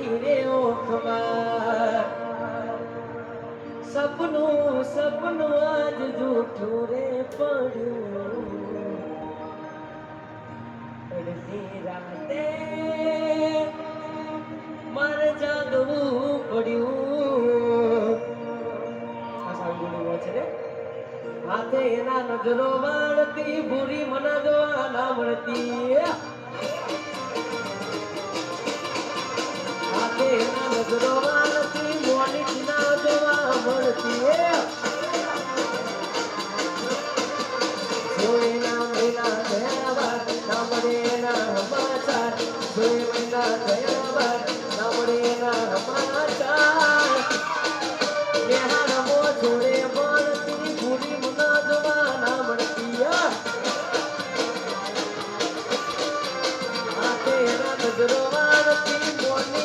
પડી રે ઓખમાં સપનું સપનું આજ જૂઠું રે પડ્યું અડધી રાતે મારે જાગવું પડ્યું આ સાંભળવું છે ને હાથે એના નજરો વાળતી ભૂરી મને જોવા ના મળતી હાથે એના નજરો વાળતી મોની ના જોવા મળતી જોઈના મહિના થયા બાદ ના મળે ના સમાચાર જોઈ મહિના થયા બાદ ના મળે ના સમાચાર નેહાડમો જોડે મળતી ભૂરી મને જોવા ના મળતી હાથે એના નજરો વાળતી મોની